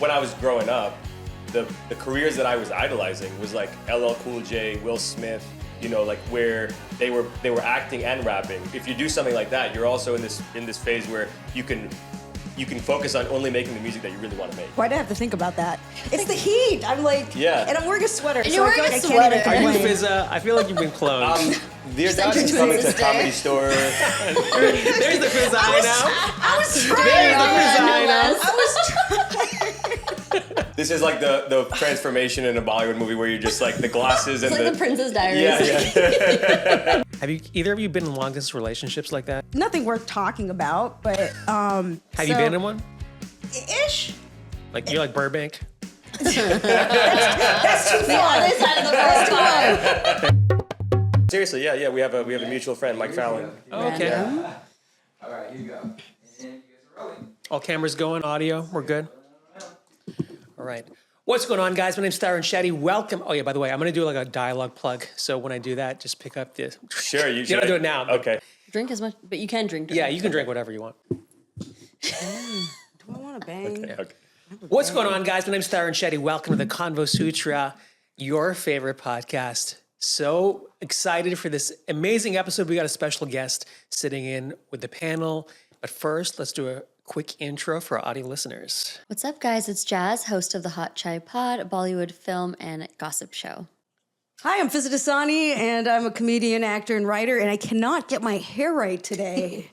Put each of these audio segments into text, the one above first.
When I was growing up, the careers that I was idolizing was like LL Cool J, Will Smith, you know, like where they were acting and rapping. If you do something like that, you're also in this phase where you can focus on only making the music that you really want to make. Why'd I have to think about that? It's the heat. I'm like, yeah. And I'm wearing a sweater. And you're wearing a sweater. Are you Fizza? I feel like you've been cloned. Dear Dad is coming to a comedy store. There's the Fizza I know. I was trying. There's the Fizza I know. I was trying. This is like the transformation in a Bollywood movie where you're just like the glasses and It's like the Princess Diaries. Yeah. Have either of you been in long distance relationships like that? Nothing worth talking about, but Have you been in one? Ish. Like you're like Burbank? That's too The far. other side of the first car. Seriously, yeah. We have a mutual friend, Mike Fallon. Oh, okay. Yeah. All right, here you go. And you guys are rolling. All cameras going, audio, we're good? All right. What's going on, guys? My name's Tharan Shetty. Welcome. Oh, yeah, by the way, I'm going to do like a dialogue plug. So when I do that, just pick up this. Sure, you You should. don't do it now. but- Okay. Drink as much, but you can drink. Yeah, you can drink whatever you want. Do I want to bang? Okay. What's going on, guys? My name's Tharan Shetty. Welcome to the Convo Sutra, your favorite podcast. So excited for this amazing episode. We got a special guest sitting in with the panel. But first, let's do a quick intro for our audio listeners. What's up, guys? It's Jazz, host of the Hot Chai Pod, a Bollywood film and gossip show. Hi, I'm Fizza Dasani, and I'm a comedian, actor, and writer, and I cannot get my hair right today.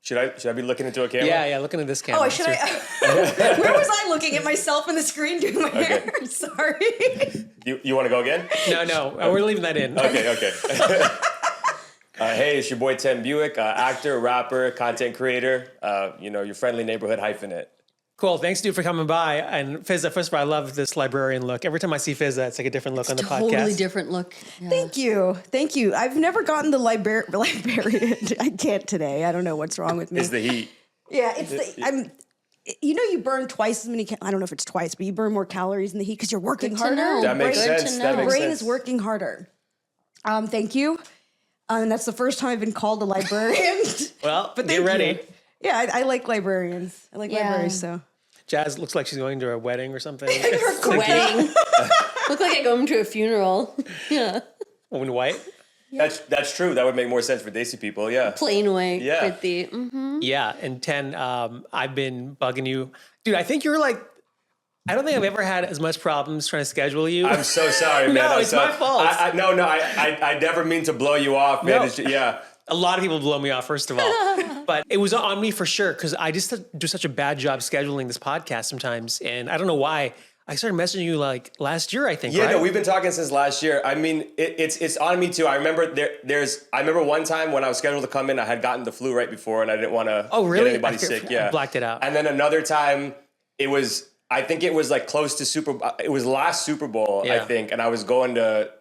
Should I be looking into a camera? Yeah, looking at this camera. Oh, should I? Where was I looking at myself in the screen doing my hair? Sorry. You want to go again? No, we're leaving that in. Okay. Hey, it's your boy Tenn Buick, actor, rapper, content creator. Your friendly neighborhood hyphenate. Cool. Thanks, dude, for coming by. And Fizza, first of all, I love this librarian look. Every time I see Fizza, it's like a different look on the podcast. Totally different look. Yeah. Thank you. I've never gotten the librarian. I can't today. I don't know what's wrong with me. It's the heat. Yeah, you burn twice as many, I don't know if it's twice, but you burn more calories in the heat because you're working Good to harder. know. That makes Good to sense. know. That The makes brain sense. is working harder. Thank you. And that's the first time I've been called a librarian. Well, But get thank ready. you. Yeah, I like librarians. I like Yeah. libraries, so. Jazz looks like she's going to a wedding or something. Wedding. Look like I go to a funeral. Yeah. In white? That's true. That would make more sense for Desi people. Yeah. Plain white. Yeah. With the, Yeah. And Tenn, I've been bugging you. Dude, I think you're like, I don't think I've ever had as much problems trying to schedule you. I'm so sorry, man. No, I'm it's so- my fault. I never mean to blow you off, man. No. It's yeah. A lot of people blow me off, first of all. But it was on me for sure, because I just do such a bad job scheduling this podcast sometimes. And I don't know why. I started messaging you like last year, I think, Yeah, right? no, we've been talking since last year. I mean, it's on me too. I remember I remember one time when I was scheduled to come in, I had gotten the flu right before, and I didn't want to Oh, really? get anybody I sick. Yeah, blacked it out. And then another time, I think it was like close to it was last Super Bowl, I Yeah. think, and I was going to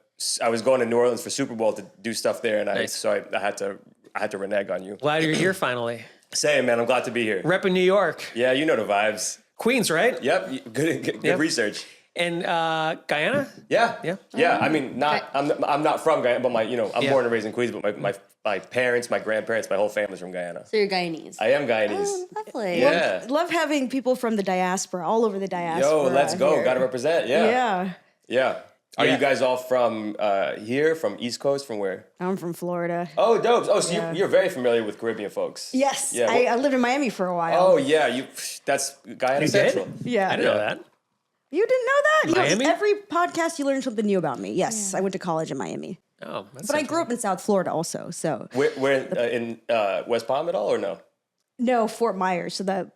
New Orleans for Super Bowl to do stuff there, and Nice. I had to renege on you. Glad you're here finally. Same, man. I'm glad to be here. Repping New York. Yeah, you know the vibes. Queens, right? Yep, good Yep. research. And Guyana? Yeah. Yeah. Yeah. I mean, I'm not from Guyana, but I'm Yeah. born and raised in Queens, but my parents, my grandparents, my whole family's from Guyana. so you're Guyanese. I am Guyanese. Oh, lovely. Yeah. Love having people from the diaspora, all over the diaspora. Yo, let's go. here. Gotta represent. Yeah. Yeah. Yeah. Are Yeah. you guys all from here, from East Coast, from where? I'm from Florida. Oh, dope. Oh, so Yeah. you're very familiar with Caribbean folks. Yes. Yeah. I lived in Miami for a while. Oh, yeah. That's Guyana You Central. did? Yeah. I didn't know that. You didn't know that? Miami? Every podcast you learn something new about me. Yes, I went to college in Miami. Oh, that's But I grew up in South Florida also, so. We're in West Palm at all, or no? No, Fort Myers, so the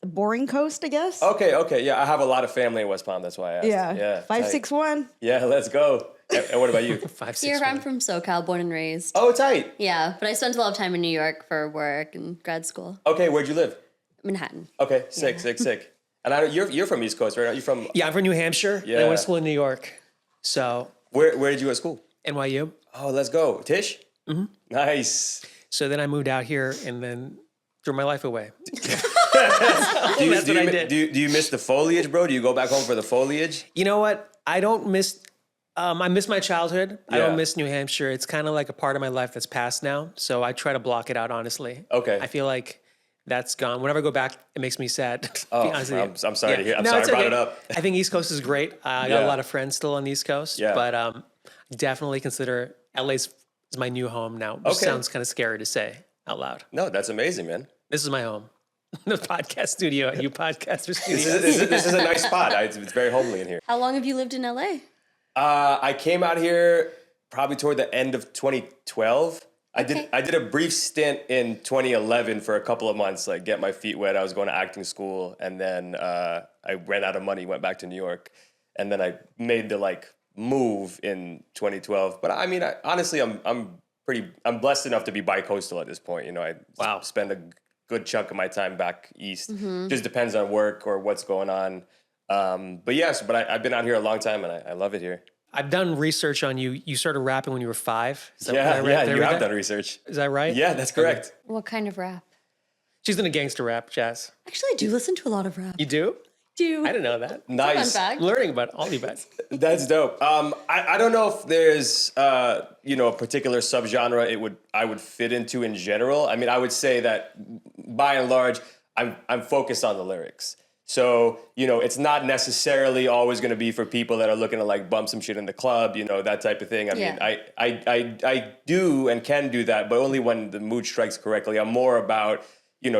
boring coast, I guess. Okay. Yeah, I have a lot of family in West Palm. That's why I asked. Yeah. Yeah. 561. Yeah, let's go. And what about you? 5, 6, Here, I'm 1. from SoCal, born and raised. Oh, tight. Yeah, but I spent a lot of time in New York for work and grad school. Okay, where'd you live? Manhattan. Okay, sick. And you're from East Coast, right? Are you from? Yeah, I'm from New Hampshire. And I Yeah. went to school in New York. So Where did you go to school? NYU. Oh, let's go, Tish. Mm-hmm. Nice. So then I moved out here and then threw my life away. Do That's what I did. Do you miss the foliage, bro? Do you go back home for the foliage? You know what? I don't miss. I miss my childhood. I Yeah. don't miss New Hampshire. It's kind of like a part of my life that's past now. So I try to block it out, honestly. Okay. I feel like That's gone. Whenever I go back, it makes me sad. to Oh, be honest with you. I'm sorry to hear. I'm No, sorry I it's brought okay. it up. I think East Coast is great. I got Yeah. a lot of friends still on the East Coast, Yeah. but definitely consider LA's is my new home now, which Okay. sounds kind of scary to say out loud. No, that's amazing, man. This is my home. The podcast studio, you podcaster This studio. this is a nice spot. It's very homely in here. How long have you lived in LA? I came out here probably toward the end of 2012. I did a brief stint in 2011 for a couple of months, like get my feet wet. I was going to acting school, and then I ran out of money, went back to New York, and then I made the move in 2012. But I mean, honestly, I'm blessed enough to be bi-coastal at this point. You know, I spend a good chunk of my time back east. Just depends on work or what's going on. But yes, I've been out here a long time, and I love it here. I've done research on you. You started rapping when you were 5. Is that Yeah, did I you read have that? done research. Is that right? Yeah, that's correct. What kind of rap? She's in a gangster rap, Jazz. Actually, I do listen to a lot of rap. You do? Do. I didn't know that. Nice. Fun fact. I'm learning about all you guys. That's dope. I don't know if there's a particular subgenre I would fit into in general. I mean, I would say that by and large, I'm focused on the lyrics. So, it's not necessarily always going to be for people that are looking to bump some shit in the club, that type of thing. I mean, I do and can do that, but only when the mood strikes correctly. I'm more about,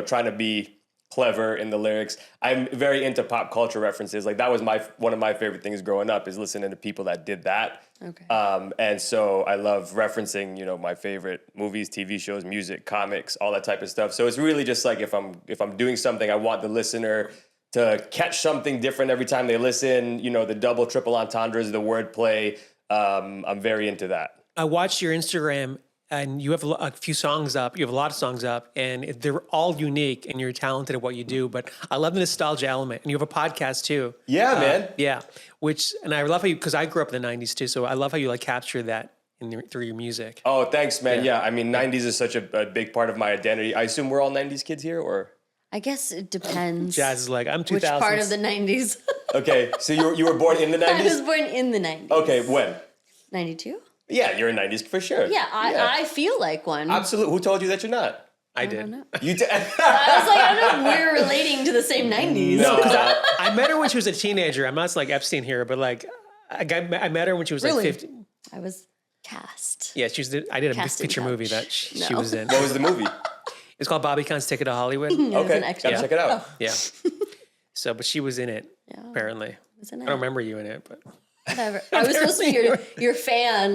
trying to be clever in the lyrics. I'm very into pop culture references. That was one of my favorite things growing up, is listening to people that did that. Okay. And so I love referencing, my favorite movies, TV shows, music, comics, all that type of stuff. So it's really just if I'm doing something, I want the listener to catch something different every time they listen. The double, triple entendres, the wordplay. I'm very into that. I watched your Instagram, and you have a few songs up. You have a lot of songs up, and they're all unique, and you're talented at what you do. But I love the nostalgia element, and you have a podcast too. Yeah, man. Yeah, and I love how because I grew up in the '90s too, so I love how you capture that through your music. Oh, thanks, man. Yeah, I mean, 90s is such a big part of my identity. I assume we're all 90s kids here, or? I guess it depends. Jazz is I'm 2000s. Which part of the 90s? Okay, so you were born in the 90s? I was born in the 90s. Okay, when? 92? Yeah, you're a 90s for sure. Yeah, I feel like one. Absolutely. Who told you that you're not? I don't did. know. You did. I was like, I don't know if we're relating to the same 90s. No, I met her when she was a teenager. I'm not Epstein here, but I met her when she was Really? 15. I was cast. Yeah, I did a big Cast in picture touch. movie that she No. was in. What was the movie? It's called Bobby Khan's Ticket to Hollywood. Okay, an extra. gotta check it out. Yeah. So, but she was in it, apparently. Wasn't I don't remember you in it, but Whatever. I was supposed to be your fan,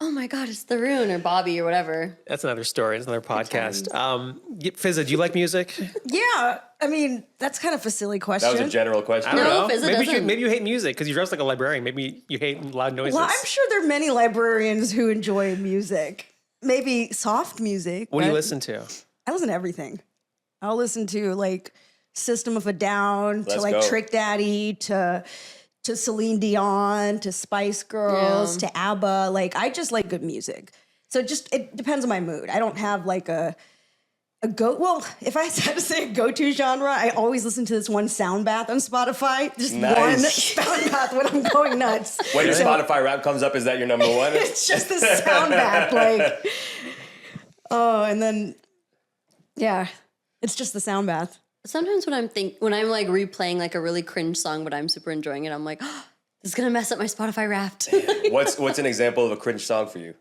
oh my God, it's the Rune or Bobby or whatever. that's another story. It's another podcast. Fizza, do you like music? Yeah, I mean, that's kind of a silly question. That was a general question. I don't No, know. Fizza Maybe doesn't. maybe you hate music because you dress like a librarian. Maybe you hate loud noises. Well, I'm sure there are many librarians who enjoy music. Maybe soft music. What do you but listen to? I listen to everything. I'll listen to System of a Down, Let's to go. Trick Daddy, to Celine Dion, to Spice Girls, to ABBA. I just like good music. So it depends on my mood. I don't have a well, if I had to say a go-to genre, I always listen to this one sound bath on Spotify. Just Nice. one sound bath when I'm going nuts. When your Spotify rap comes up, is that your number one? It's just the sound bath, and then it's just the sound bath. Sometimes when I'm replaying a really cringe song, but I'm super enjoying it, I'm like, oh, this is gonna mess up my Spotify Wrapped. What's an example of a cringe song for you?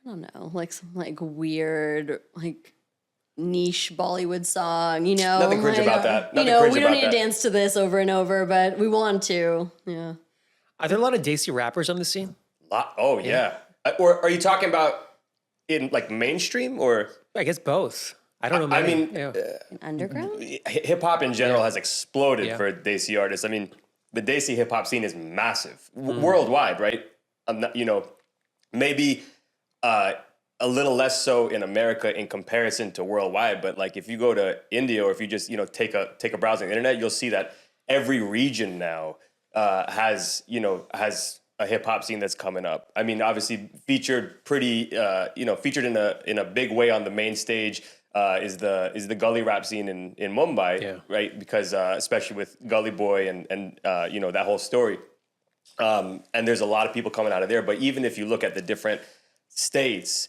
I don't know, some weird niche Bollywood song, Nothing cringe about that. Nothing cringe we don't about need that. to dance to this over and over, but we want to. Yeah. Are there a lot of Desi rappers on the scene? Oh yeah. Or are you talking about in mainstream or? I guess both. I don't know. I many. mean, Yeah. Underground? hip hop in general has exploded Yeah. for Desi artists. I mean, the Desi hip hop scene is massive worldwide, right? I'm not, maybe a little less so in America in comparison to worldwide. But if you go to India or if you just take a browse on the internet, you'll see that every region now has a hip hop scene that's coming up. I mean, obviously featured featured in a big way on the main stage. Is the gully rap scene in Mumbai, right? Because especially with Gully Boy and that whole story, and there's a lot of people coming out of there. But even if you look at the different states,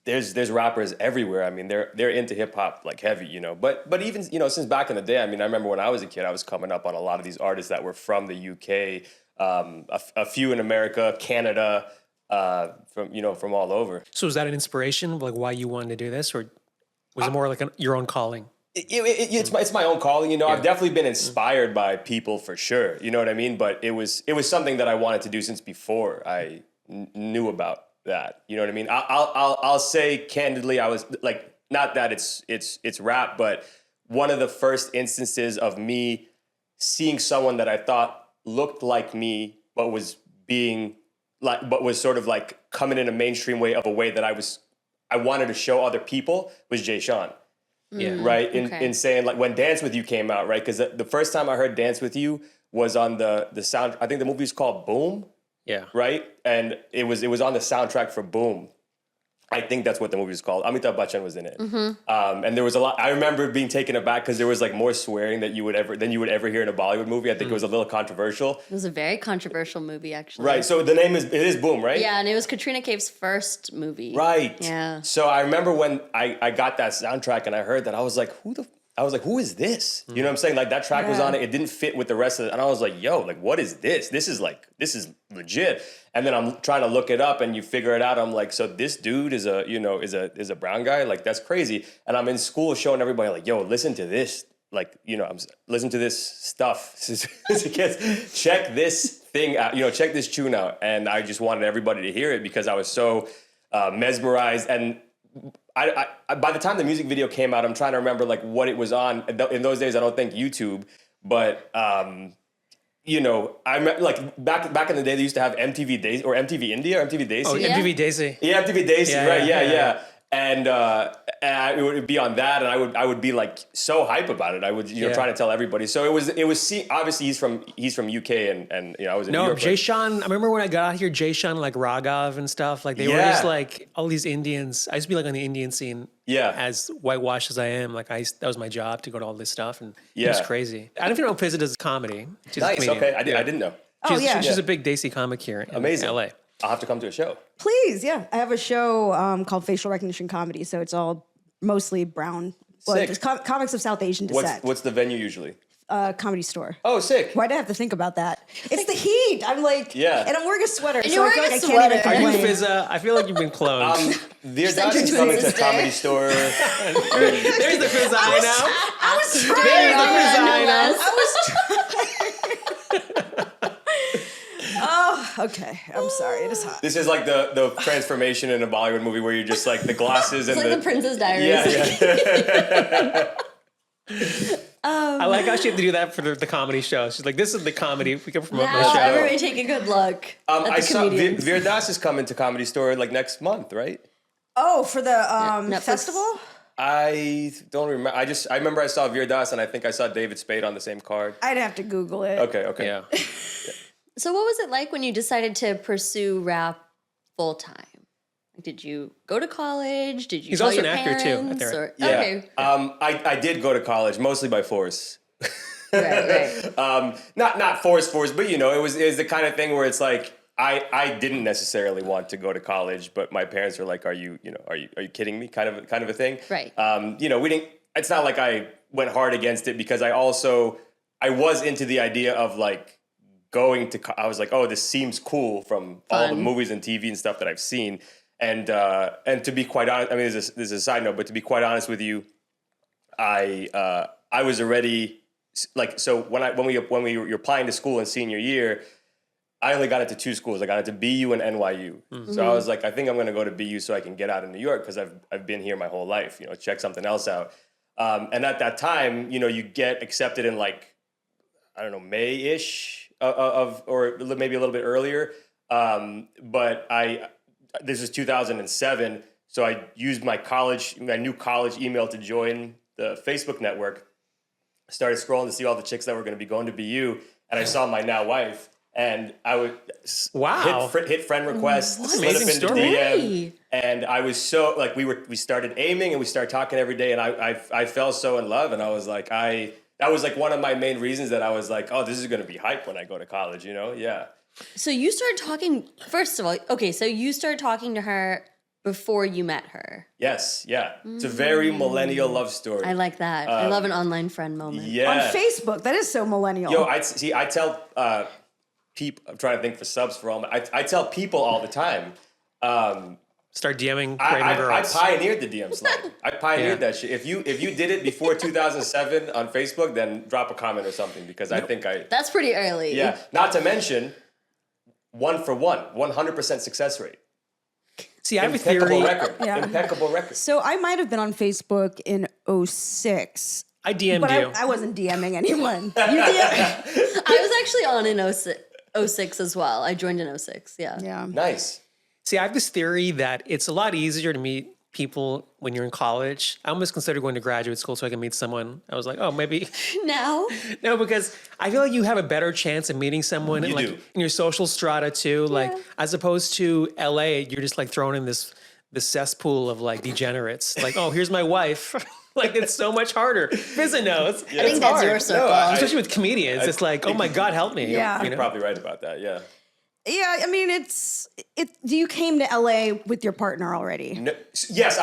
there's rappers everywhere. I mean, they're into hip hop like heavy, you know. But even, you know, since back in the day, I mean, I remember when I was a kid, I was coming up on a lot of these artists that were from the UK, a few in America, Canada, from all over. So was that an inspiration of like why you wanted to do this, or was it more like your own calling? It's my own calling, you know. I've definitely been inspired by people for sure, you know what I mean. But it was something that I wanted to do since before I knew about that, you know what I mean. I'll say candidly, I was like, not that it's rap, but one of the first instances of me seeing someone that I thought looked like me, but was sort of like coming in a mainstream way, of a way that I wanted to show other people, was Jay Sean. Yeah. Right. In saying, like, when Dance With You came out, right? Because the first time I heard Dance With You was on the sound. I think the movie is called Boom. Yeah. Right. And it was on the soundtrack for Boom. I think that's what the movie was called. Amitabh Bachchan was in it. And there was a lot. I remember being taken aback because there was like more swearing than you would ever hear in a Bollywood movie. I think it was a little controversial. It was a very controversial movie, actually. Right. So the name is Boom, right? Yeah, and it was Katrina Kaif's first movie. Right. Yeah. So I remember when I got that soundtrack and I heard that, I was like, who is this? You know what I'm saying? Like, that track was on it. It didn't fit with the rest of it. And I was like, yo, like, what is this? This is legit. And then I'm trying to look it up and you figure it out. I'm like, so this dude is a brown guy? Like, that's crazy. And I'm in school showing everybody, like, yo, listen to this. Like, you know, listen to this stuff. Check this thing out, you know, check this tune out. And I just wanted everybody to hear it because I was so mesmerized. And I by the time the music video came out, I'm trying to remember like what it was on. In those days, I don't think YouTube, but you know, I remember like back in the day, they used to have MTV Days or MTV India or MTV Desi. Oh, Yeah. MTV Daisy. Yeah, MTV Desi, Yeah, right? yeah, Yeah. yeah. And it would be on that, and I would be like so hype about it. I would, you know, trying to tell everybody. So it was. Obviously, he's from UK, and you know, I was in New York. Jay Sean. I remember when I got out here, Jay Sean, like Raghav and stuff. Like they were just like all these Indians. I used to be like on the Indian scene. Yeah. As whitewashed as I am, like that was my job to go to all this stuff, and it Yeah. was crazy. I don't know if you know Pizza does comedy. She's a Nice. comedian. Okay, I didn't know. She's a big Desi comic here in Amazing. LA. I'll have to come to a show. Please, yeah. I have a show called Facial Recognition Comedy, so it's all mostly brown. Well, Sick. just comics of South Asian descent. What's the venue usually? Comedy Store. Oh, sick. Why'd I have to think about that? It's the heat. I'm like, Yeah. and I'm wearing a sweater. And so you're I feel wearing like a I can't even sweater. Are you complain. Fizza? I feel like you've been cloned. Veer Send Das your is twin coming to sister. Comedy Store. There's the Fizza I know. I was trying. There's the Fizza I know. Nonetheless. I was trying. Oh, okay. I'm sorry. It is hot. This is like the transformation in a Bollywood movie where you're just like the glasses It's and like the Princess Diaries. yeah. I like how she had to do that for the comedy show. She's like, this is the comedy. We can promote Now the show. everybody take a good look at the I saw comedians. Veer Das is coming to Comedy Store like next month, right? Oh, for the Netflix. festival? I don't remember. I remember I saw Veer Das and I think I saw David Spade on the same card. I'd have to Google it. Okay. Yeah. So what was it like when you decided to pursue rap full time? Did you go to college? Did you He's tell also your an actor, too, parents? at the- Or, Yeah. Okay. I did go to college, mostly by force. Right. Not force, but you know, it was the kind of thing where it's like I didn't necessarily want to go to college, but my parents were like, "Are you kidding me?" Kind of a thing. Right. You know, we didn't. It's not like I went hard against it because I was into the idea of like going to. I was like, oh, this seems cool from all the Fun. movies and TV and stuff that I've seen. And to be quite honest, I mean, this is a side note, but to be quite honest with you, I was already like, so when we were applying to school in senior year, I only got into two schools. I got into BU and NYU. So I was like, I think I'm going to go to BU so I can get out of New York because I've been here my whole life. You know, check something else out. And at that time, you know, you get accepted in like, I don't know, May-ish or maybe a little bit earlier. But this is 2007, so I used my new college email to join the Facebook network. Started scrolling to see all the chicks that were going to be going to BU, and I saw my now wife, and I would hit friend requests, slid up amazing into story. DM, and I was so like we started aiming and we started talking every day, and I fell so in love, and I was like that was like one of my main reasons that I was like, oh, this is going to be hype when I go to college, you know? Yeah. So you started talking, first of all, okay, so you started talking to her before you met her. Yes, yeah. It's a very millennial love story. I like that. I love an online friend moment. Yeah. On Facebook, that is so millennial. Yo, I tell people, I'm trying to think for subs for all my, I tell people all the time. Start DMing I random girls. pioneered the DM slide. I pioneered that shit. If you did it before 2007 on Facebook, then drop a comment or something because I think That's pretty early. yeah. Not to mention 100% success rate. See, I have a Impeccable theory. record. Yeah. Impeccable record. So I might have been on Facebook in 06. I DM'd But you. I wasn't DMing anyone. You DM? I was actually on in 06 as well. I joined in 06. Yeah. Yeah. Nice. See, I have this theory that it's a lot easier to meet people when you're in college. I almost considered going to graduate school so I can meet someone. I was like, oh, maybe. Now? No, because I feel like you have a better chance of meeting someone You do. in your social strata too. Like, as opposed to LA, you're just like thrown in this cesspool of like degenerates. Like, oh, here's my wife. Like, it's so much harder. Visa knows. I think that's your circle. Especially with comedians. It's like, oh my God, help me. Yeah. You You're know? probably right about that. Yeah. Yeah, I mean, you came to LA with your partner already. No, yes,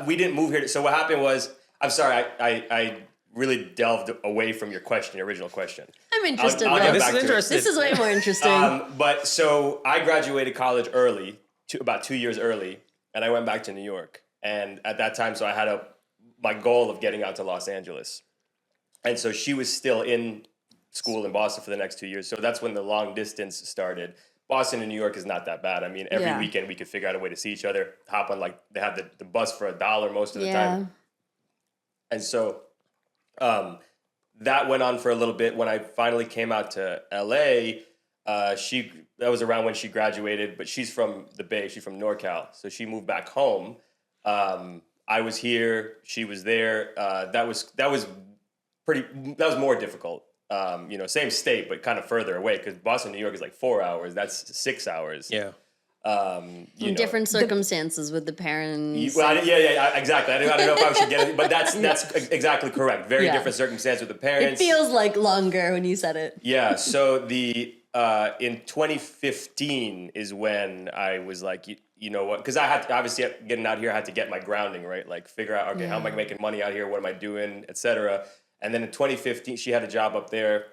we didn't move here. So what happened was, I'm sorry, I really delved away from your question, your original question. I'm interested. I'll though. get This back is to it. interesting. This is way more interesting. But so I graduated college early, about 2 years early, and I went back to New York. And at that time, so I had my goal of getting out to Los Angeles. And so she was still in school in Boston for the next 2 years. So that's when the long distance started. Boston and New York is not that bad. I mean, every weekend we could figure out a way to see each other, hop on they have the bus for $1 most of the time. And so that went on for a little bit. When I finally came out to LA, that was around when she graduated, but she's from the Bay, she's from NorCal. So she moved back home. I was here, she was there. That was more difficult. Same state, but kind of further away because Boston, New York is like 4 hours. That's 6 hours. Yeah. Different circumstances with the parents. Exactly. I don't know if I should get it, but that's exactly correct. Very different circumstance with the parents. It feels like longer when you said it. Yeah. So in 2015 is when I was like, you know what? Because I had to, obviously getting out here, I had to get my grounding right. Like figure out, okay, how am I making money out here? What am I doing, etc. And then in 2015, she had a job up there.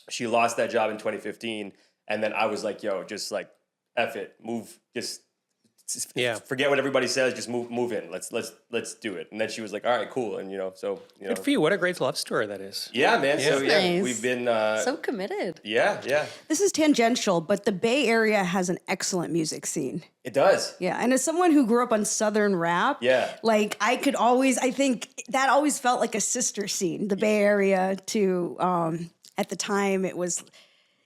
She lost that job in 2015. And then I was like, yo, just like, F it, move, just forget what everybody says, just move in. Let's do it. And then she was like, all right, cool. And, Good for you. What a great love story that is. Yeah, man. So, Nice. we've been. So committed. Yeah. This is tangential, but the Bay Area has an excellent music scene. It does. Yeah, and as someone who grew up on Southern rap, like I think that always felt like a sister scene, the Bay Area to, at the time it was,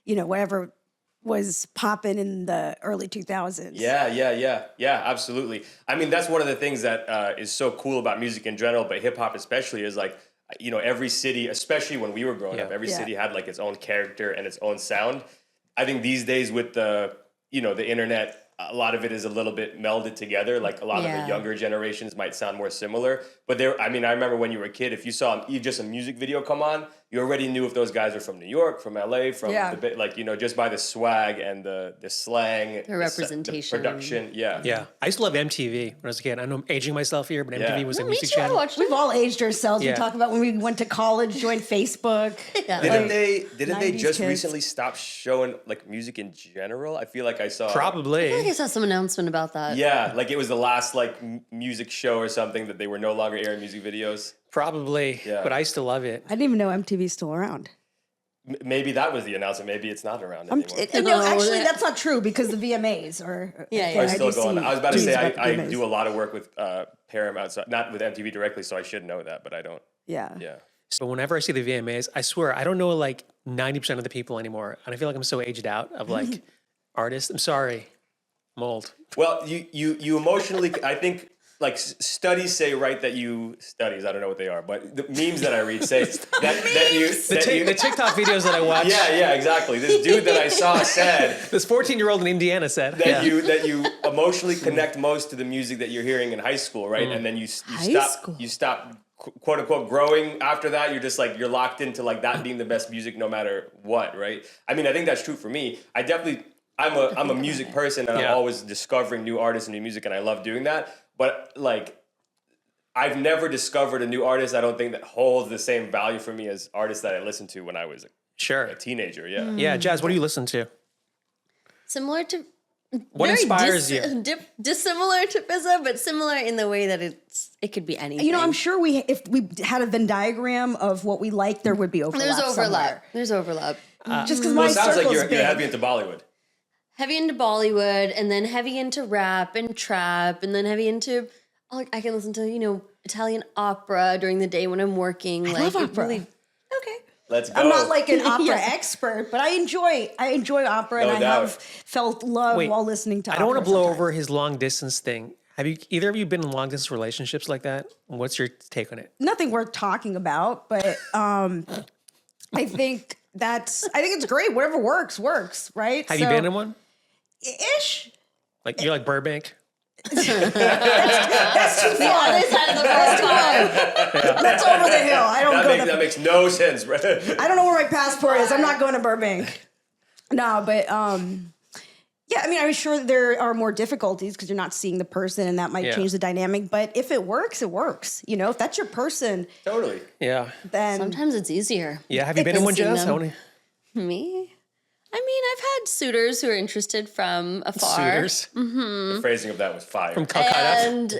whatever was popping in the early 2000s. Yeah, absolutely. I mean, that's one of the things that is so cool about music in general, but hip hop especially is like, every city, especially when we were growing up, every city had like its own character and its own sound. I think these days with the internet, a lot of it is a little bit melded together. Like a lot of the younger generations might sound more similar. But I remember when you were a kid, if you saw just a music video come on, you already knew if those guys were from New York, from LA, from just by the swag and the slang, the representation, the production. Yeah. I used to love MTV when I was a kid. I know I'm aging myself here, but MTV was a music I channel. watched We've it. all aged ourselves. We talk about when we went to college, joined Facebook. Didn't they 90s just kids. recently stop showing like music in general? I feel like I saw Probably. I feel like I saw some announcement about that. Yeah, like it was the last like music show or something that they were no longer airing music videos. Probably. Yeah. But I used to love it. I didn't even know MTV's still around. Maybe that was the announcement. Maybe it's not around anymore. Actually, that's not true because the VMAs are Are still going on. I was about to say I VMAs. do a lot of work with Paramount, so not with MTV directly, so I should know that, but I don't. Yeah. Yeah. So whenever I see the VMAs, I swear I don't know like 90% of the people anymore. And I feel like I'm so aged out of like artists. I'm sorry. I'm old. Well, you emotionally, I think, like studies say, right, that studies, I don't know what they are, but the memes that I read say The TikTok videos that I watch. Yeah, exactly. This dude that I saw said This 14-year-old in Indiana said that you emotionally connect most to the music that you're hearing in high school, right? And then you stop quote unquote growing after that. You're just like, you're locked into like that being the best music no matter what, right? I mean, I think that's true for me. I definitely I'm a music person, and I'm always discovering new artists and new music, and I love doing that. But like, I've never discovered a new artist I don't think that holds the same value for me as artists that I listened to when I was a teenager. Yeah. Yeah, Jazz, what do you listen to? Similar to What inspires you? Dissimilar to Pizza, but similar in the way that it could be anything. You know, I'm sure if we had a Venn diagram of what we like, there would be overlap. There's overlap. somewhere. There's overlap. Just because Well, my it sounds like circle's you're big. heavy into Bollywood. Heavy into Bollywood, and then heavy into rap and trap, and then heavy into. I can listen to Italian opera during the day when I'm working. I love it opera. okay. Let's go. I'm not like an opera Yeah. expert, but I enjoy opera, No and I doubt. have felt love while listening to I opera. don't want to blow sometimes. over his long distance thing. Have either of you been in long distance relationships like that? What's your take on it? Nothing worth talking about, but I think it's great. Whatever works, right? Have you been in one? Ish. Like you're like Burbank? That's too far. Other side of the world. That's over the hill. I don't go. That makes no sense, bro. I don't know where my passport is. I'm not going to Burbank. No, but yeah, I mean, I'm sure there are more difficulties because you're not seeing the person, and that might change the dynamic. But if it works, it works. You know, if that's your person, Totally. Yeah. then Sometimes it's easier. Yeah. Have you been in one, Seeing Jazz? them. Me? I mean, I've had suitors who are interested from afar. Suitors The phrasing of that was fire. from Calcutta. And,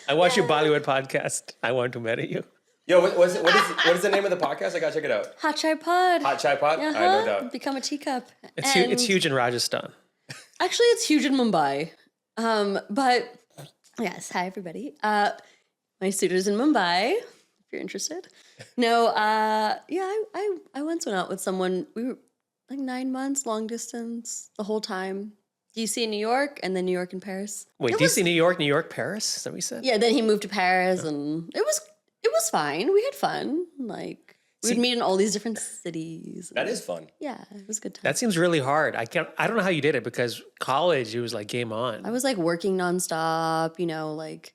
I watched your Bollywood podcast. I want to marry you. Yo, what is the name of the podcast? I gotta check it out. hot chai pod. Hot Chai Pod? Uh-huh. I no doubt. Become a teacup. It's huge in Rajasthan. Actually, it's huge in Mumbai. But yes, hi everybody. My suitor's in Mumbai, if you're interested. No, I once went out with someone. We were like 9 months, long distance, the whole time. DC, New York, and then New York and Paris. Wait, DC, New York, Paris? Is that what you said? Yeah, then he moved to Paris, and it was fine. We had fun. Like we'd meet in all these different cities. That is fun. Yeah, it was a good time. That seems really hard. I don't know how you did it because college, it was like game on. I was like working nonstop, like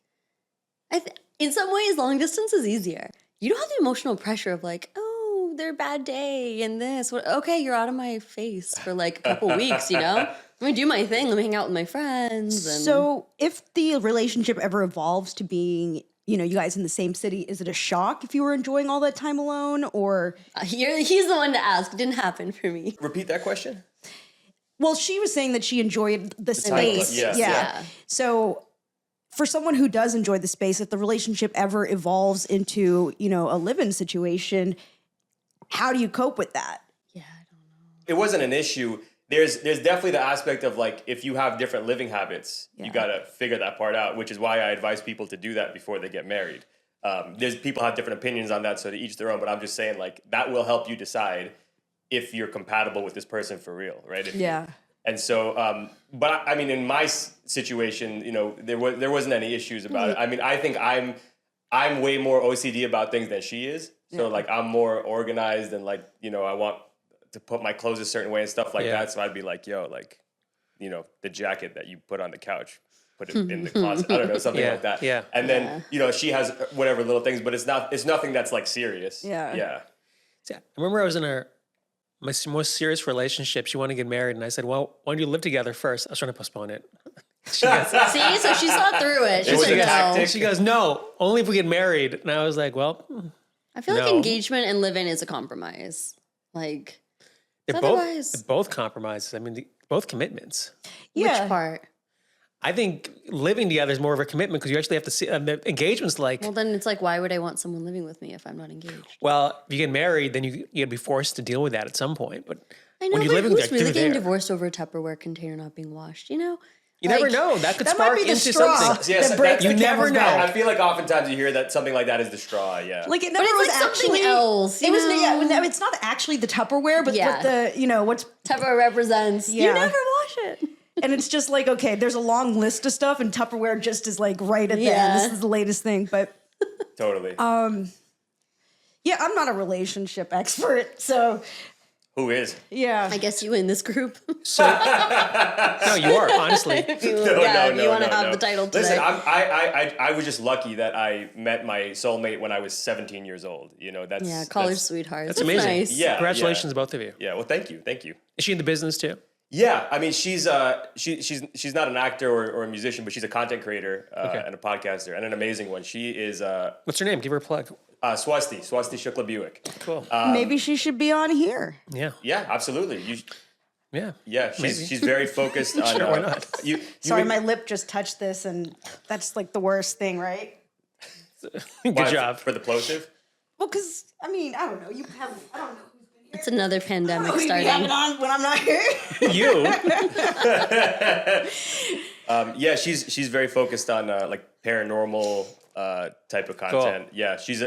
in some ways long distance is easier. You don't have the emotional pressure of like, oh, their bad day and this. Okay, you're out of my face for like a couple weeks, Let me do my thing. Let me hang out with my friends. And So if the relationship ever evolves to being, you guys in the same city, is it a shock if you were enjoying all that time alone, or? he's the one to ask. It didn't happen for me. Repeat that question. Well, she was saying that she enjoyed the space. Yeah. Yeah. So for someone who does enjoy the space, if the relationship ever evolves into, a live-in situation, how do you cope with that? Yeah, I don't know. It wasn't an issue. There's definitely the aspect of like if you have different living habits, you gotta figure that part out, which is why I advise people to do that before they get married. There's people have different opinions on that, so to each their own. But I'm just saying like that will help you decide if you're compatible with this person for real, right? And so, but I mean, in my situation, there wasn't any issues about it. I mean, I think I'm way more OCD about things than she is. So like I'm more organized and like I want to put my clothes a certain way and stuff like that. So I'd be like, yo, like, the jacket that you put on the couch, put it in the closet. I don't know, something like that. Yeah. And then, she has whatever little things, but it's nothing that's like serious. Yeah. Yeah. Yeah. I remember I was in my most serious relationship. She wanted to get married, and I said, well, why don't you live together first? I was trying to postpone it. See, so she saw through it. She It was said a no. tactic. She goes, no, only if we get married. And I was like, well, I feel like No. engagement and live-in is a compromise. Like, they're otherwise, both compromises. I mean, both commitments. which part? I think living together is more of a commitment because you actually have to see the engagement's like, Well, then it's like, why would I want someone living with me if I'm not engaged? well, if you get married, then you'd be forced to deal with that at some point. But I know, when you but live who's together, really getting there. divorced over a Tupperware container not being washed? You never know. That could That might spark be the into straw something. Yes, that breaks you the never camel's know. back. I feel like oftentimes you hear that something like that is the straw. Yeah. Like it But never it's was like something actually else. It was it's not actually the Tupperware, but Yeah. what what's Tupperware represents. You Yeah. never wash it. and it's just like, okay, there's a long list of stuff, and Tupperware just is like right at the Yeah. end. This is the latest thing, but Totally. yeah, I'm not a relationship expert, so Who is? yeah. I guess you in this group. No, you are, honestly. If you want to have the title today. Listen, I was just lucky that I met my soulmate when I was 17 years old. college sweethearts. That's amazing. Nice. Yeah. Congratulations, both of you. Yeah. Well, thank you. Is she in the business too? Yeah, I mean, she's not an actor or a musician, but she's a content creator and a podcaster and an amazing one. She is What's her name? Give her a plug. Swasti Shukla Buick. Cool. Maybe she should be on here. Yeah. Yeah, absolutely. Yeah. She's very focused on. Sure, why not? Sorry, my lip just touched this, and that's like the worst thing, right? Good job. For the plosive. Well, because I mean, I don't know. I don't know who's been here. It's another pandemic Who we have starting. it on when I'm not here. You. Yeah, she's very focused on like paranormal type of content. Cool. Yeah, she's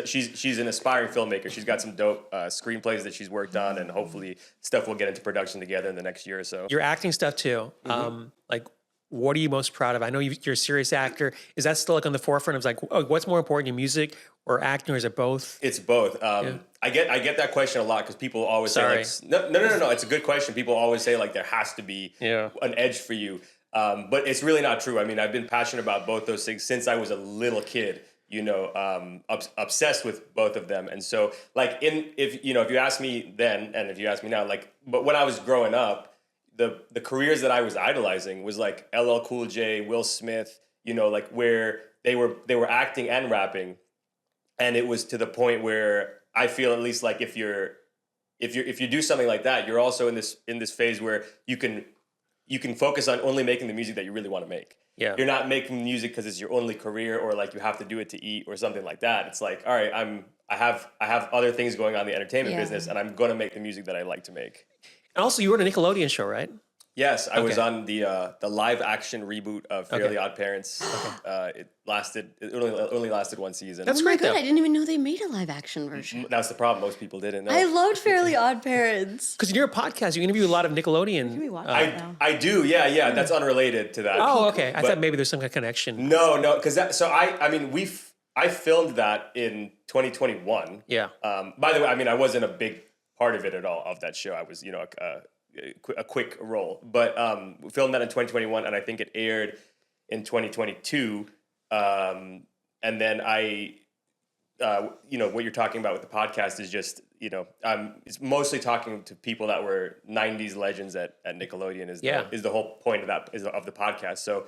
an aspiring filmmaker. She's got some dope screenplays that she's worked on, and hopefully stuff will get into production together in the next year or so. Your acting stuff too. Like, what are you most proud of? I know you're a serious actor. Is that still like on the forefront of like, what's more important, your music or acting, or is it both? It's both. I get that question a lot because people always say like, no. It's a good question. People always say like there has to be an edge for you, but it's really not true. I mean, I've been passionate about both those things since I was a little kid. You know, obsessed with both of them, and so like if you ask me then, and if you ask me now, like, but when I was growing up, the careers that I was idolizing was like LL Cool J, Will Smith. You know, like where they were acting and rapping. And it was to the point where I feel at least like if you do something like that, you're also in this phase where you can focus on only making the music that you really want to make. Yeah. You're not making music because it's your only career or like you have to do it to eat or something like that. It's like, all right, I have other things going on in the entertainment business, and I'm gonna make the music that I like to make. And also, you were on a Nickelodeon show, right? Yes, I was on the live action reboot of Fairly Odd Parents. It only lasted one season. That's Oh my great, god, though. I didn't even know they made a live action version. That's the problem. Most people didn't know. I loved Fairly Odd Parents. Because in your podcast, you interview a lot of Nickelodeon. Can we watch it now? I do, yeah. That's unrelated to that. Oh, okay. I But- thought maybe there's some kind of connection. No, because I filmed that in 2021. Yeah. By the way, I mean I wasn't a big part of it at all of that show. I was a quick role, but we filmed that in 2021, and I think it aired in 2022. And then what you're talking about with the podcast is just it's mostly talking to people that were 90s legends at Nickelodeon is the whole point of that of the podcast. So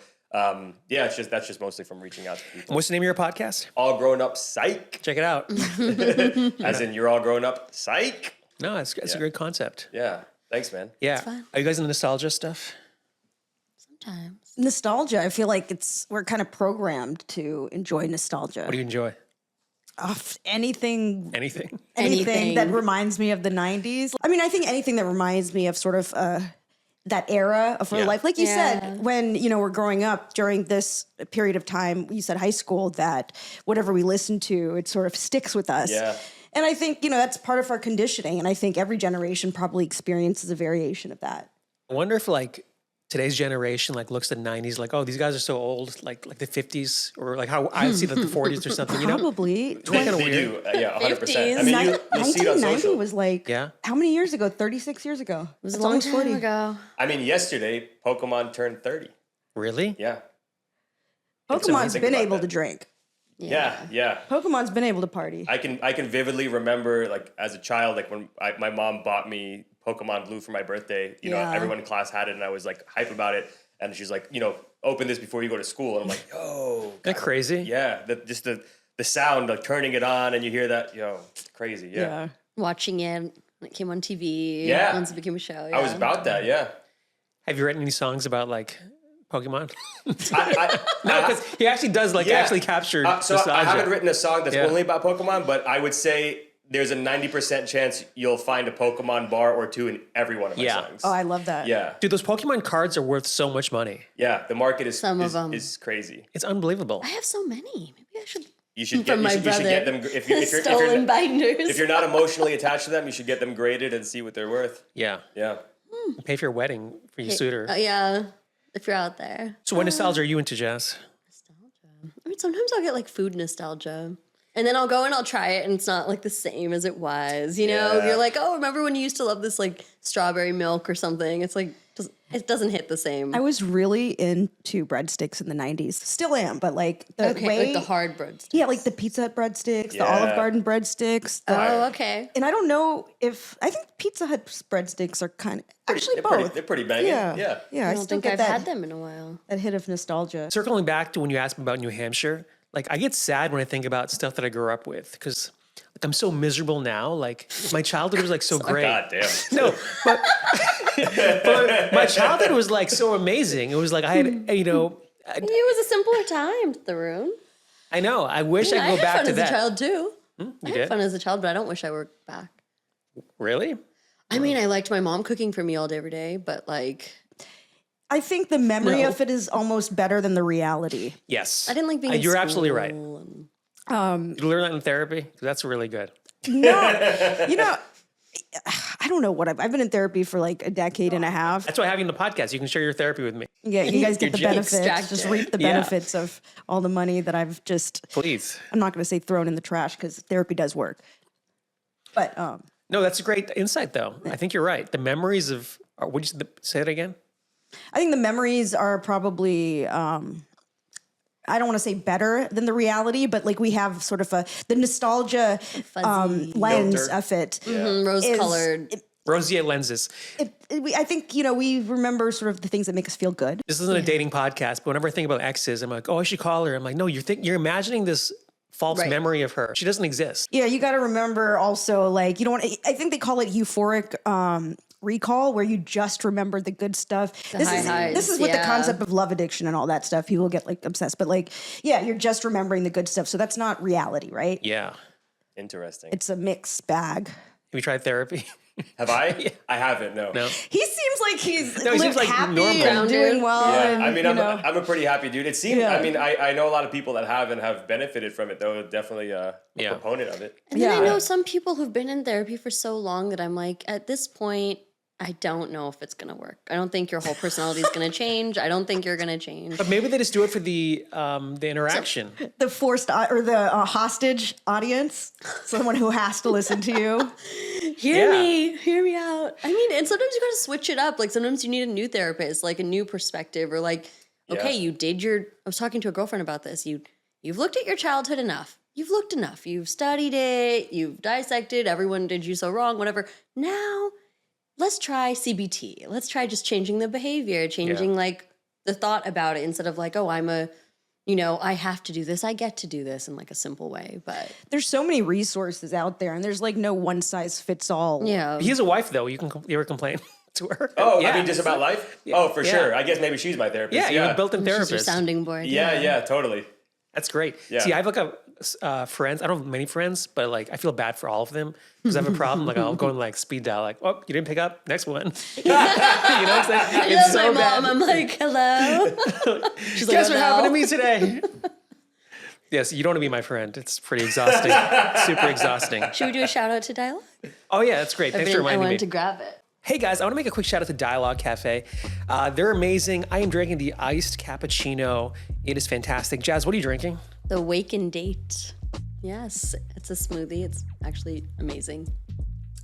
that's just mostly from reaching out to people. And what's the name of your podcast? All Grown Up Psych, Check it out. as in you're all grown up psych. No, it's a great concept. Yeah, thanks, man. Yeah. fun. Are you guys into nostalgia stuff? Sometimes. Nostalgia. I feel like we're kind of programmed to enjoy nostalgia. What do you enjoy? Anything Anything? that reminds me of the 90s. I mean, I think anything that reminds me of sort of that era of our life. Like you said, when, we're growing up during this period of time, you said high school, that whatever we listen to, it sort of sticks with us. Yeah. And I think, that's part of our conditioning. And I think every generation probably experiences a variation of that. I wonder if like today's generation like looks at the 90s like, oh, these guys are so old, like the 50s, or like how I see like the 40s or something. Probably. Kind of They weird. do, 100%. I mean, you'll see it on 1990 social. was like, how many years ago? 36 years ago. It was a long time ago. I mean, yesterday Pokemon turned 30. Really? Yeah. Pokemon's Think been about able that. to drink. Yeah. Pokemon's been able to party. I can vividly remember like as a child, like when my mom bought me Pokemon Blue for my birthday. Everyone in class had it, and I was like hype about it. And she's like, open this before you go to school. And I'm like, yo, Isn't that crazy? yeah, just the sound, like turning it on, and you hear that, it's crazy. Yeah. Watching it when it came on TV. Yeah. Once it became a show. I was about that. Yeah. Have you written any songs about like Pokemon? I, No, because he actually does like actually capture So nostalgia. I haven't written a song that's Yeah. only about Pokemon, but I would say there's a 90% chance you'll find a Pokemon bar or two in every one of my songs. Oh, I love that. Yeah. Dude, those Pokemon cards are worth so much money. Yeah. The market is Some of them. is crazy. It's unbelievable. I have so many. Maybe I should. You should From my you should brother. get them if you're Stolen binders. if you're not emotionally attached to them, you should get them graded and see what they're worth. Yeah. Yeah. Pay for your wedding for your suitor. Yeah. If you're out there. So what nostalgia are you into, Jazz? I mean, sometimes I'll get like food nostalgia. And then I'll go and I'll try it and it's not like the same as it was. Yeah. You're like, oh, remember when you used to love this like strawberry milk or something? It's like It doesn't hit the same. I was really into breadsticks in the 90s. Still am, but like the okay, way... like the hard breadsticks. Yeah, like the Pizza Hut breadsticks, the Yeah. Olive Garden breadsticks. Oh, okay. And I don't know if... I think Pizza Hut breadsticks are kind of... Actually, They're both. They're pretty banging. Yeah. Yeah. I don't still think get I've that, had them in a while. that hit of nostalgia. Circling back to when you asked me about New Hampshire, like I get sad when I think about stuff that I grew up with because like I'm so miserable now. Like my childhood was like so great. God damn. No, but, but my childhood was like so amazing. It was like I had, It was a simpler time, Tharun. I know. I wish I I could go had back fun to as that. a child too. I You had did? fun as a child, but I don't wish I were back. Really? I mean, I liked my mom cooking for me all day, every day, but like, I think the memory No. of it is almost better than the reality. Yes. I didn't like being. In You're absolutely right. school and- You learn that in therapy? That's really good. No, you know, I don't know what I've been in therapy for like a decade and a half. That's why I have you on the podcast. You can share your therapy with me. Yeah, you guys get the You're benefits. extracted. Just reap the Yeah. benefits of all the money that I've just. Please. I'm not going to say thrown in the trash because therapy does work. But No, that's a great insight, though. I think you're right. The memories of, would you say it again? I think the memories are probably. I don't want to say better than the reality, but like we have sort of the nostalgia Fuzzy. lens Filter. of it. Rose-colored. Roseate lenses. I think, we remember sort of the things that make us feel good. This isn't a dating podcast, but whenever I think about exes, I'm like, oh, I should call her. I'm like, no, you're imagining this false Right. memory of her. She doesn't exist. Yeah, you got to remember also, like, you don't want. I think they call it euphoric recall, where you just remember the good stuff. This highs, is with the yeah. concept of love addiction and all that stuff. People get like obsessed, but like, yeah, you're just remembering the good stuff. So that's not reality, right? Yeah. Interesting. It's a mixed bag. Have you tried therapy? Have I? I haven't. No. No. He seems like he's No, he seems like happy normal. and doing well. Yeah, and, I mean, I'm a pretty happy dude. It seems. Yeah. I mean, I know a lot of people that have and have benefited from it. Though, definitely a Yeah. proponent of it. And then I Yeah. know some people who've been in therapy for so long that I'm like, at this point, I don't know if it's gonna work. I don't think your whole personality is gonna change. I don't think you're gonna change. But maybe they just do it for the interaction. the forced or the hostage audience, someone who has to listen to you. Hear Yeah. me out. I mean, and sometimes you gotta switch it up. Like sometimes you need a new therapist, like a new perspective, or like, okay, Yeah. you did your. I was talking to a girlfriend about this. You've looked at your childhood enough. You've looked enough. You've studied it. You've dissected. Everyone did you so wrong. Whatever. Now, let's try CBT. Let's try just changing the behavior, changing like the thought about it instead of like, oh, I have to do this. I get to do this in like a simple way. But There's so many resources out there, and there's like no one size fits all. yeah, He has a wife, though. You ever complain to her? Oh, yeah. I mean, just about life. Oh, for Yeah. sure. I guess maybe she's my therapist. Yeah, you have a built-in she's your therapist. sounding board. Yeah, totally. That's great. Yeah. See, I have like friends. I don't have many friends, but like I feel bad for all of them because I have a problem. Like I'll go in like speed dial, like, oh, you didn't pick up. Next one. you know what I'm saying? I love my mom. I'm like, hello. She's like, Guess "Oh, what happened to no." me today? Yes, you don't want to be my friend. It's pretty exhausting. Super exhausting. Should we do a shout out to Dialogue? Oh yeah, that's great. Thanks for I reminding wanted me. to grab it. Hey guys, I want to make a quick shout out to Dialogue Cafe. They're amazing. I am drinking the iced cappuccino. It is fantastic. Jazz, what are you drinking? The Wake and Date. Yes, it's a smoothie. It's actually amazing.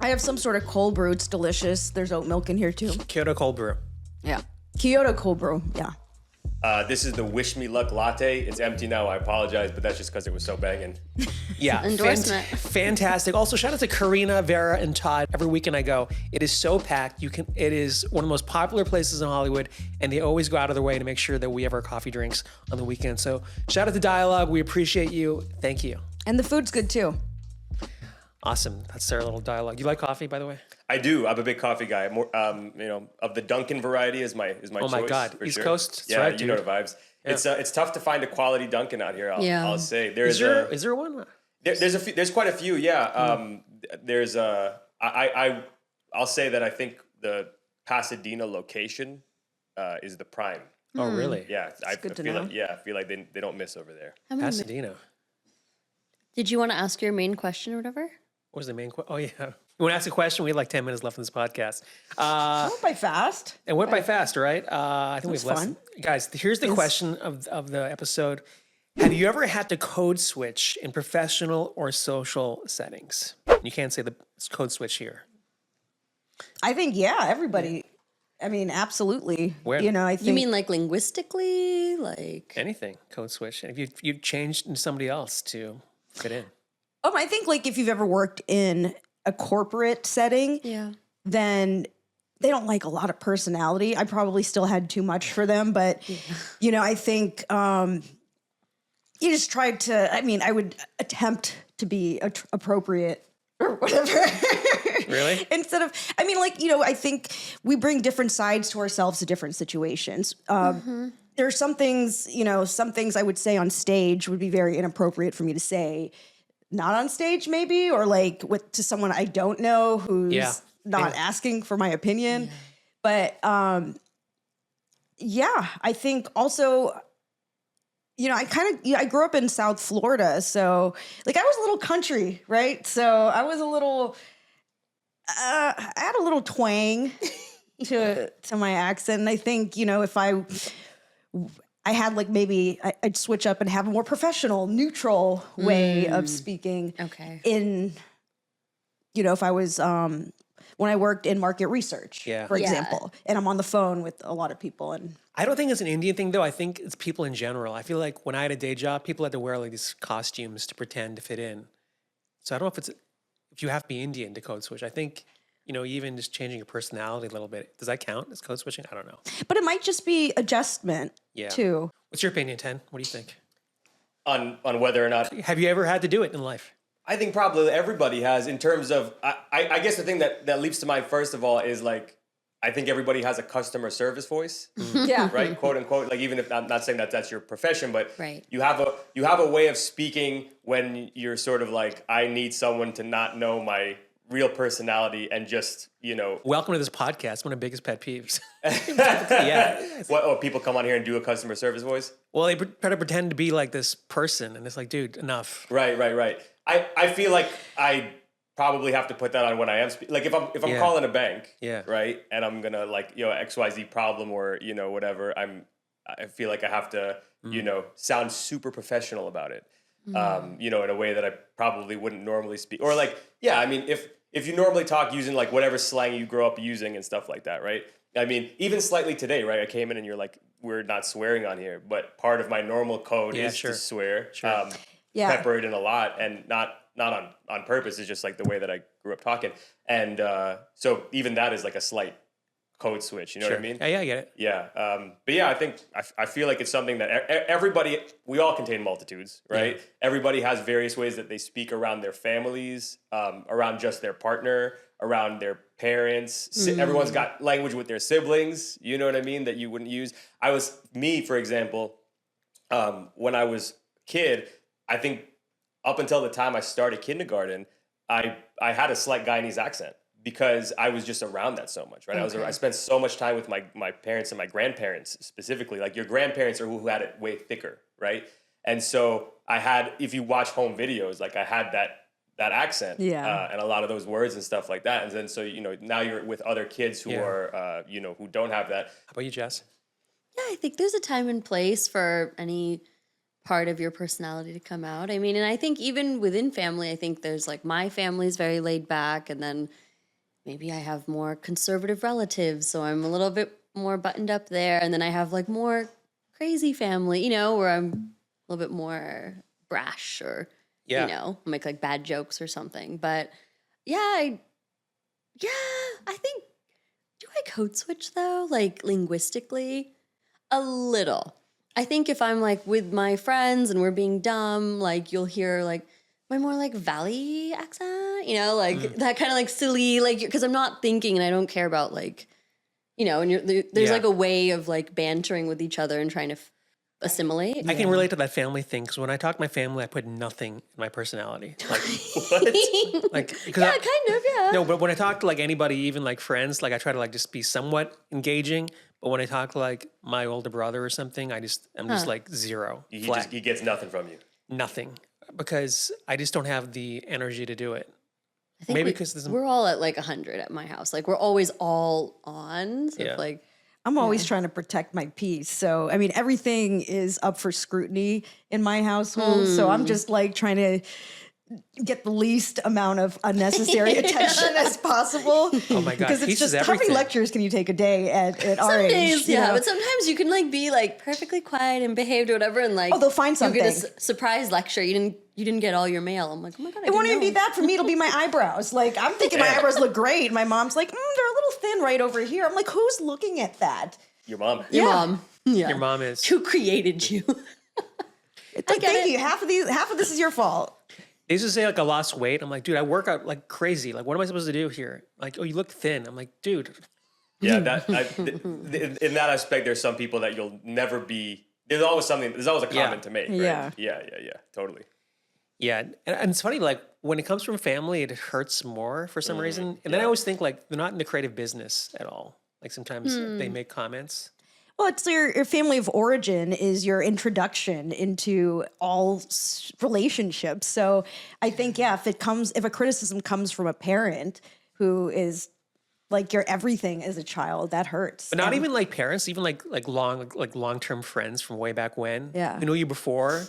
I have some sort of cold brew. It's delicious. There's oat milk in here too. Kyoto cold brew. Yeah. Kyoto cold brew. Yeah. This is the Wish Me Luck latte. It's empty now. I apologize, but that's just because it was so banging. Yeah, Endorsement. fantastic. Also, shout out to Karina, Vera, and Todd. Every weekend I go, it is so packed. It is one of the most popular places in Hollywood, and they always go out of their way to make sure that we have our coffee drinks on the weekend. So, shout out to Dialogue. We appreciate you. Thank you. And the food's good too. Awesome. That's our little dialogue. You like coffee, by the way? I do. I'm a big coffee guy. More, of the Dunkin' variety is my choice. Oh my God. for East sure. Coast? That's Yeah, right, you know dude. the vibes. It's tough to find a quality Dunkin' out here. I'll say Is there one? there's a few. There's quite a few. Yeah. There's I'll say that I think the Pasadena location is the prime. Oh, really? Yeah, I good to feel know. like I feel like they don't miss over there. How many Pasadena. Did you want to ask your main question or whatever? What was the main question? Oh, yeah. You want to ask a question? We have like 10 minutes left in this podcast. Went by fast. It went by fast, right? I think we have less. fun. Guys, here's the question of the episode. Have you ever had to code switch in professional or social settings? You can't say the code switch here. I think everybody I mean, absolutely. Where- You know, I think You mean like linguistically, like Anything, code switch. And if you changed into somebody else to fit in. I think like if you've ever worked in a corporate setting, yeah. then they don't like a lot of personality. I probably still had too much for them, but you know, I think you just tried to. I mean, I would attempt to be appropriate or whatever. Really? Instead of, I mean, like, you know, I think we bring different sides to ourselves to different situations. There are some things, you know, some things I would say on stage would be very inappropriate for me to say, not on stage maybe, or like to someone I don't know who's not asking for my opinion. But yeah, I think also, you know, I grew up in South Florida. So like I was a little country, right? So I was a little, I had a little twang to my accent. And I think, you know, if I had like maybe I'd switch up and have a more professional, neutral way of speaking. Okay. In, you know, if I was, when I worked in market research, for example, and I'm on the phone with a lot of people and. I don't think it's an Indian thing, though. I think it's people in general. I feel like when I had a day job, people had to wear like these costumes to pretend to fit in. So I don't know if you have to be Indian to code switch. I think, you know, even just changing your personality a little bit, does that count as code switching? I don't know. But it might just be adjustment too. What's your opinion, Tenn? What do you think? On whether or not Have you ever had to do it in life? I think probably everybody has in terms of I guess the thing that leaps to mind first of all is like I think everybody has a customer service voice. Yeah. Right? Quote unquote. Like even if I'm not saying that that's your profession, but Right. you have a way of speaking when you're sort of like, I need someone to not know my real personality and just, you know. Welcome to this podcast. One of the biggest pet peeves. Yeah. What people come on here and do a customer service voice? Well, they try to pretend to be like this person, and it's like, dude, enough. Right. I feel like I probably have to put that on when I am like if I'm calling a bank, right, and I'm gonna like, you know, XYZ problem or, you know, whatever, I feel like I have to you know, sound super professional about it, you know, in a way that I probably wouldn't normally speak, or like, yeah, I mean, if you normally talk using like whatever slang you grow up using and stuff like that, right? I mean, even slightly today, right? I came in and you're like, we're not swearing on here, but part of my normal code is to swear. Pepper it in a lot and not on purpose. It's just like the way that I grew up talking. And so even that is like a slight code switch. You know what I mean? Yeah, I get it. Yeah. But yeah, I think I feel like it's something that everybody, we all contain multitudes, right? Yeah. Everybody has various ways that they speak around their families, around just their partner, around their parents. Everyone's got language with their siblings, you know what I mean, that you wouldn't use. For example, when I was a kid, I think up until the time I started kindergarten, I had a slight Guyanese accent because I was just around that so much, right? Okay. I spent so much time with my parents and my grandparents specifically. Like your grandparents are who had it way thicker, right? And so I had, if you watch home videos, like I had that accent, and a lot of those words and stuff like that. And then so, you know, now you're with other kids who are, you know, who don't have that. How about you, Jess? Yeah, I think there's a time and place for any part of your personality to come out. I mean, and I think even within family, I think there's like my family's very laid back, and then maybe I have more conservative relatives, so I'm a little bit more buttoned up there. And then I have like more crazy family, you know, where I'm a little bit more brash or, you know, make like bad jokes or something. But I think, do I code switch though? Like linguistically? A little. I think if I'm like with my friends and we're being dumb, like you'll hear like my more like valley accent, you know, like that kind of like silly, like, because I'm not thinking and I don't care about like, you know, and there's like a way of like bantering with each other and trying to assimilate. I can relate to that family thing because when I talk to my family, I put nothing in my personality. Like, what? Like, kind of. No, but when I talk to like anybody, even like friends, like I try to like just be somewhat engaging. But when I talk to like my older brother or something, I'm just like zero. He gets nothing from you. Nothing. Because I just don't have the energy to do it. I think maybe because we're all at like 100 at my house. Like we're always all on. So like I'm always trying to protect my peace. So I mean, everything is up for scrutiny in my household. So I'm just like trying to get the least amount of unnecessary attention as possible. Oh my God, Because it's pieces just, how many everything. lectures can you take a day at our Some age? days, you yeah, know? but sometimes you can like be like perfectly quiet and behaved or whatever, and like they'll find you'll get a something. surprise lecture. You didn't get all your mail. I'm like, oh my God, It won't even be that for me. It'll be my eyebrows. Like, I'm thinking my eyebrows look great. My mom's like, they're a little thin right over here. I'm like, who's looking at that? Your mom. Your Yeah. mom. Yeah. Your mom is. Who created you? It's like, get thank it. you. Half of this is your fault. They used to say like I lost weight. I'm like, dude, I work out like crazy. Like, what am I supposed to do here? Like, oh, you look thin. I'm like, dude. Yeah, in that aspect, there's some people that you'll never be. There's always a comment to make. Right? Yeah. Yeah, totally. Yeah, and it's funny. Like when it comes from family, it hurts more for some reason. And then I always think like they're not in the creative business at all. Like sometimes they make comments. Well, it's your family of origin is your introduction into all relationships. So I think, if a criticism comes from a parent who is like your everything as a child, that hurts. But not even like parents, even like long-term friends from way back when. Yeah. Who knew you before,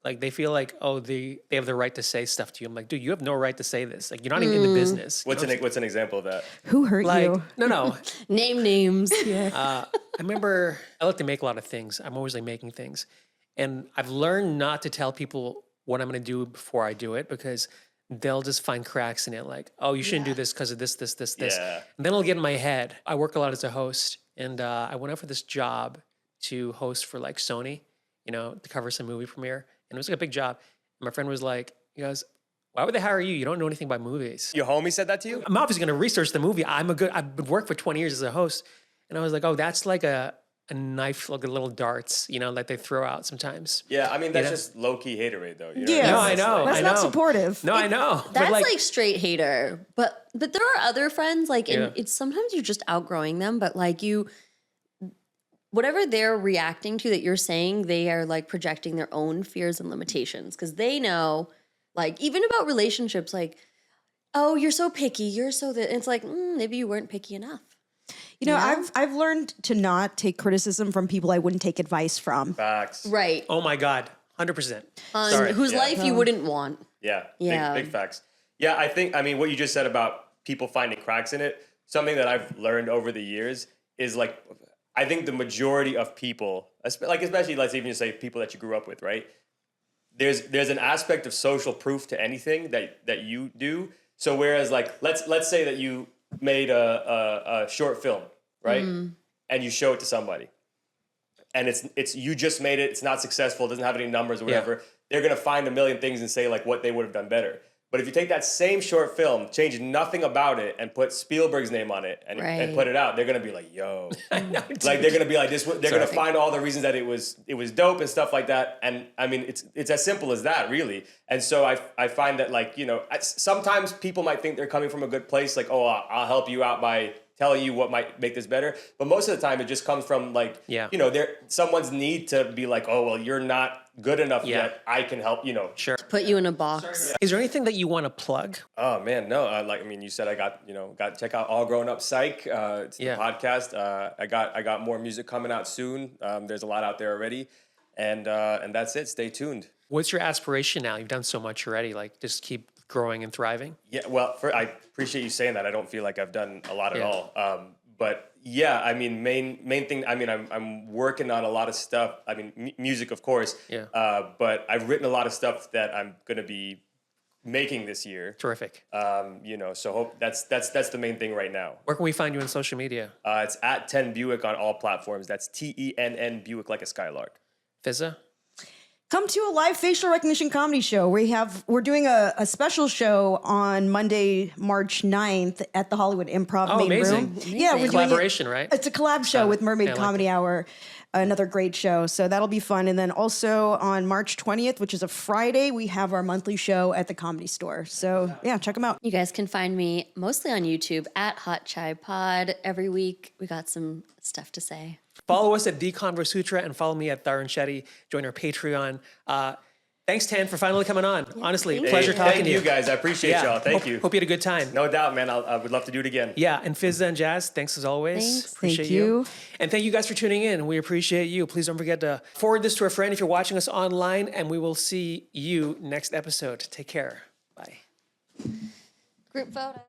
like they feel like, oh, they have the right to say stuff to you. I'm like, dude, you have no right to say this. Like you're not even in the business. What's an example of that? Who hurt like you? no. Name names. I remember I like to make a lot of things. I'm always like making things. And I've learned not to tell people what I'm going to do before I do it because they'll just find cracks in it. Like, oh, you shouldn't do this because of this. Yeah. And then it'll get in my head. I work a lot as a host. And I went out for this job to host for like Sony, to cover some movie premiere. And it was like a big job. And my friend was like, he goes, why would they hire you? You don't know anything about movies. Your homie said that to you? I'm obviously going to research the movie. I've been working for 20 years as a host. And I was like, oh, that's like a knife, like a little darts, like they throw out sometimes. Yeah, I mean, that's just low-key haterade, though. Yeah. No, I know. That's I not know. supportive. No, I know. That's But like straight hater. But there are other friends, like, and it's sometimes you're just outgrowing them, but like whatever they're reacting to that you're saying, they are like projecting their own fears and limitations because they know, like, even about relationships, like, oh, you're so picky, you're so that. It's like, maybe you weren't picky enough. I've learned to not take criticism from people I wouldn't take advice from. Facts. Right. oh my God, 100%. Whose life you wouldn't want. Yeah. Yeah. Big facts. Yeah, I mean, what you just said about people finding cracks in it, something that I've learned over the years is like, I think the majority of people, like especially let's even just say people that you grew up with, right? There's an aspect of social proof to anything that you do. So whereas like let's say that you made a short film, right? And you show it to somebody. And it's you just made it, it's not successful, it doesn't have any numbers or whatever. They're gonna find a million things and say like what they would have done better. But if you take that same short film, change nothing about it, and put Spielberg's name on it and put it out, they're gonna be like, "Yo," like they're gonna be like this. They're gonna find all the reasons that it was dope and stuff like that. And I mean, it's as simple as that, really. And so I find that like sometimes people might think they're coming from a good place, like, "Oh, I'll help you out by telling you what might make this better." But most of the time, it just comes from like someone's need to be like, "Oh, well, you're not good enough yet. I can help." Sure. Put you in a box. Is there anything that you want to plug? Oh man, no. You said I got to check out All Grown Up Psych. It's the podcast. I got more music coming out soon. There's a lot out there already, and that's it. Stay tuned. What's your aspiration now? You've done so much already. Like just keep growing and thriving. Yeah. Well, I appreciate you saying that. I don't feel like I've done a lot at all. But yeah, I mean, main thing. I mean, I'm working on a lot of stuff. I mean, music, of course. Yeah. But I've written a lot of stuff that I'm gonna be making this year. Terrific. So hope that's the main thing right now. Where can we find you on social media? It's at Tenn Buick on all platforms. That's TENN Buick like a skylark. Fizza? Come to a live facial recognition comedy show. We're doing a special show on Monday, March 9th at the Hollywood Improv main amazing. room. Yeah, we're doing Collaboration, right? It's a collab show with Mermaid I like Comedy Hour. Another great show. So that'll be fun. And then also on March 20th, which is a Friday, we have our monthly show at the Comedy Store. So yeah, check them out. You guys can find me mostly on YouTube at Hot Chai Pod. Every week we got some stuff to say. Follow us at the Convo Sutra and follow me at Tharan Shetty. Join our Patreon. Thanks, Tenn, for finally coming on. Honestly, thank pleasure you. talking Thank to you guys. I appreciate y'all. Thank you. Hope you had a good time. No doubt, man. I would love to do it again. Yeah, and Fizza and Jazz, thanks as always. Thanks. Appreciate Thank you. And thank you guys for tuning in. We appreciate you. Please don't forget to forward this to a friend if you're watching us online, and we will see you next episode. Take care. Bye. Group photo.